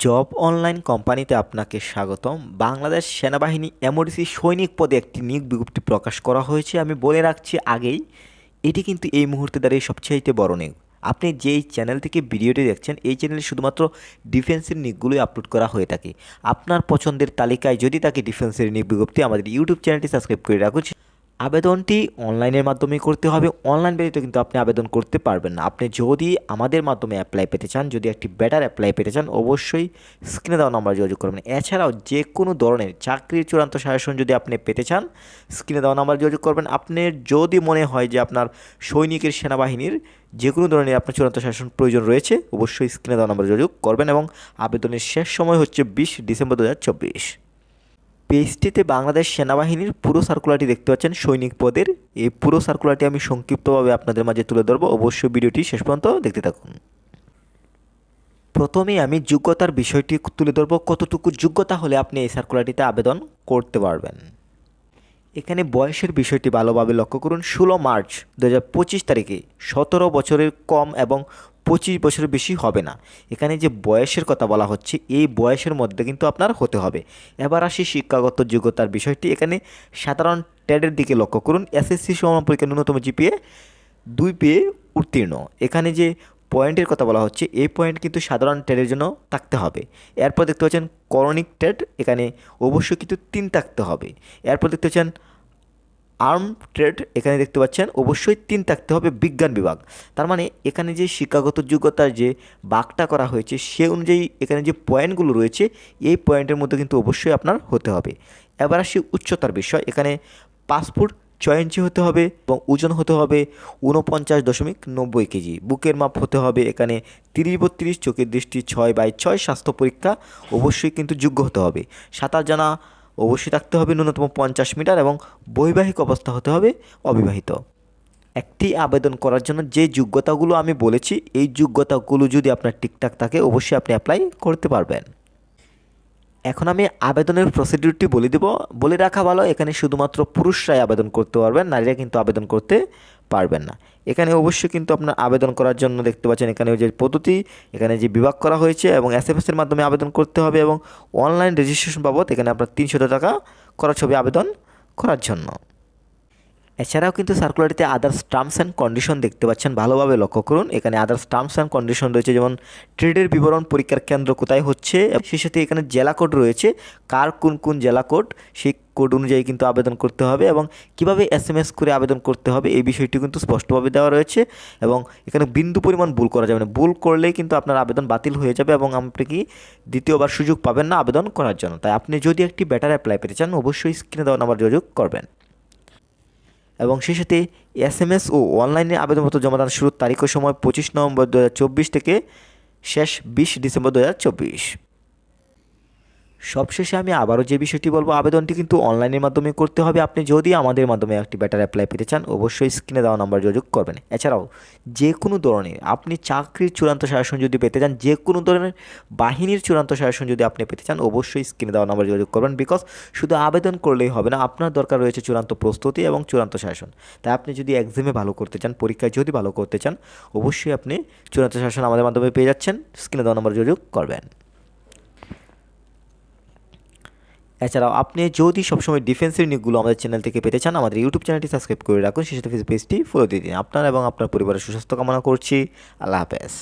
Job online কোম্পানিতে আপনাকে স্বাগতম। বাংলাদেশ সেনাবাহিনী এমওডিসি সৈনিক পদে একটি নিয়োগ বিজ্ঞপ্তি প্রকাশ করা হয়েছে। আমি বলে রাখছি আগেই, এটি কিন্তু এই মুহূর্তে দাঁড়িয়ে সবচাইতে বড় নিয়োগ। আপনি যেই চ্যানেল থেকে ভিডিওটি দেখছেন, এই চ্যানেলে শুধুমাত্র ডিফেন্সের নিয়োগগুলোই আপলোড করা হয়ে থাকে। আপনার পছন্দের তালিকায় যদি থাকে ডিফেন্সের নিয়োগ বিজ্ঞপ্তি, আমাদের ইউটিউব চ্যানেলটি সাবস্ক্রাইব করে রাখুন। আবেদনটি অনলাইনের মাধ্যমে করতে হবে। অনলাইন ব্যতীত কিন্তু আপনি আবেদন করতে পারবেন না। আপনি যদি আমাদের মাধ্যমে অ্যাপ্লাই পেতে চান, যদি একটি বেটার অ্যাপ্লাই পেতে চান, অবশ্যই স্ক্রিনে দেওয়া নাম্বার যোগাযোগ করবেন। এছাড়াও যে কোনো ধরনের চাকরির চূড়ান্ত সাজেশন যদি আপনি পেতে চান, স্ক্রিনে দেওয়া নাম্বার যোগাযোগ করবেন। আপনার যদি মনে হয় যে আপনার সৈনিকের সেনাবাহিনীর যে কোনো ধরনের আপনার চূড়ান্ত সাজেশন প্রয়োজন রয়েছে, অবশ্যই স্ক্রিনে দেওয়া নাম্বার যোগাযোগ করবেন। এবং আবেদনের শেষ সময় হচ্ছে 20 ডিসেম্বর 2024। পেজটিতে বাংলাদেশ সেনাবাহিনীর পুরো সার্কুলারটি দেখতে পাচ্ছেন সৈনিক পদের। এই পুরো সার্কুলারটি আমি সংক্ষিপ্তভাবে আপনাদের মাঝে তুলে ধরবো, অবশ্যই ভিডিওটি শেষ পর্যন্ত দেখতে থাকুন। প্রথমেই আমি যোগ্যতার বিষয়টি তুলে ধরবো, কতটুকু যোগ্যতা হলে আপনি এই সার্কুলারটিতে আবেদন করতে পারবেন। এখানে বয়সের বিষয়টি ভালোভাবে লক্ষ্য করুন। 16 মার্চ 2025 তারিখে 17 বছরের কম এবং 25 বছরের বেশি হবে না। এখানে যে বয়সের কথা বলা হচ্ছে, এই বয়সের মধ্যে কিন্তু আপনার হতে হবে। এবার আসি শিক্ষাগত যোগ্যতার বিষয়টি। এখানে সাধারণ ট্রেডের দিকে লক্ষ্য করুন। এসএসসি সমান পরীক্ষার ন্যূনতম জিপিএ 2 পেয়ে উত্তীর্ণ। এখানে যে পয়েন্টের কথা বলা হচ্ছে, এই পয়েন্ট কিন্তু সাধারণ ট্রেডের জন্য থাকতে হবে। এরপর দেখতে পাচ্ছেন করণিক ট্রেড, এখানে অবশ্যই কিন্তু 3 থাকতে হবে। এরপর দেখতে পাচ্ছেন আর্ম ট্রেড, এখানে দেখতে পাচ্ছেন অবশ্যই 3 থাকতে হবে। বিজ্ঞান বিভাগ, তার মানে এখানে যে শিক্ষাগত যোগ্যতার যে ভাগটা করা হয়েছে, সে অনুযায়ী এখানে যে পয়েন্টগুলো রয়েছে, এই পয়েন্টের মধ্যে কিন্তু অবশ্যই আপনার হতে হবে। এবার আসি উচ্চতার বিষয়। এখানে 5 ফুট 6 ইঞ্চি হতে হবে এবং ওজন হতে হবে 49.90 কেজি। বুকের মাপ হতে হবে এখানে 30-32, চোখের দৃষ্টি 6/6, স্বাস্থ্য পরীক্ষা অবশ্যই কিন্তু যোগ্য হতে হবে। সাঁতার জানা অবশ্যই থাকতে হবে ন্যূনতম 50 মিটার এবং বৈবাহিক অবস্থা হতে হবে অবিবাহিত। একটি আবেদন করার জন্য যে যোগ্যতাগুলো আমি বলেছি, এই যোগ্যতাগুলো যদি আপনার ঠিকঠাক থাকে, অবশ্যই আপনি অ্যাপ্লাই করতে পারবেন। এখন আমি আবেদনের প্রসিডিউরটি বলে রাখা ভালো, এখানে শুধুমাত্র পুরুষরাই আবেদন করতে পারবেন, নারীরা কিন্তু আবেদন করতে পারবেন না। এখানে অবশ্যই কিন্তু আপনার আবেদন করার জন্য দেখতে পাচ্ছেন এখানে যে পদ্ধতি, এখানে যে বিভাগ করা হয়েছে এবং এসএমএস এর মাধ্যমে আবেদন করতে হবে এবং অনলাইন রেজিস্ট্রেশন বাবদ এখানে আপনার 300 টাকা খরচ হবে আবেদন করার জন্য। এছাড়াও কিন্তু সার্কুলারটিতে আদার্স টার্মস অ্যান্ড কন্ডিশন দেখতে পাচ্ছেন, ভালোভাবে লক্ষ্য করুন। এখানে আদার্স টার্মস অ্যান্ড কন্ডিশন রয়েছে, যেমন ট্রেডের বিবরণ, পরীক্ষার কেন্দ্র কোথায় হচ্ছে, সেই সাথে এখানে জেলা কোড রয়েছে, কার কোন কোন জেলা কোড, সেই কোড অনুযায়ী কিন্তু আবেদন করতে হবে এবং কিভাবে এসএমএস করে আবেদন করতে হবে, এই বিষয়টি কিন্তু স্পষ্টভাবে দেওয়া রয়েছে। এবং এখানে বিন্দু পরিমাণ ভুল করা যাবে না, ভুল করলেই কিন্তু আপনার আবেদন বাতিল হয়ে যাবে এবং আপনি কি দ্বিতীয়বার সুযোগ পাবেন না আবেদন করার জন্য। তাই আপনি যদি একটি বেটার অ্যাপ্লাই পেতে চান, অবশ্যই স্ক্রিনে দেওয়া নাম্বার যোগাযোগ করবেন। এবং সেই সাথে এসএমএস ও অনলাইনে আবেদনপত্র জমাদান শুরুর তারিখ ও সময় 25 নভেম্বর 2024 থেকে শেষ 20 ডিসেম্বর 2024। সবশেষে আমি আবারও যে বিষয়টি বলবো, আবেদনটি কিন্তু অনলাইনের মাধ্যমে করতে হবে। আপনি যদি আমাদের মাধ্যমে একটি বেটার অ্যাপ্লাই পেতে চান, অবশ্যই স্ক্রিনে দেওয়া নাম্বার যোগাযোগ করবেন। এছাড়াও যে কোনো ধরনের আপনি চাকরির চূড়ান্ত সাজেশন যদি পেতে চান, যে কোনো ধরনের বাহিনীর চূড়ান্ত সাজেশন যদি আপনি পেতে চান, অবশ্যই স্ক্রিনে দেওয়া নাম্বার যোগাযোগ করবেন। বিকজ শুধু আবেদন করলেই হবে না, আপনার দরকার রয়েছে চূড়ান্ত প্রস্তুতি এবং চূড়ান্ত সাজেশন। তাই আপনি যদি এক্সামে ভালো করতে চান, পরীক্ষায় যদি ভালো করতে চান, অবশ্যই আপনি চূড়ান্ত সাজেশন আমাদের মাধ্যমে পেয়ে যাচ্ছেন। স্ক্রিনে দেওয়া নাম্বার যোগাযোগ করবেন। এছাড়াও আপনি যদি সবসময় ডিফেন্সের নিউজগুলো আমাদের চ্যানেল থেকে পেতে চান, আমাদের ইউটিউব চ্যানেলটি সাবস্ক্রাইব করে রাখুন, সেই সাথে ফেসবুক পেজটি ফলো দিয়ে দিন। আপনার এবং আপনার পরিবারের সুস্বাস্থ্য কামনা করছি। আল্লাহ হাফেজ।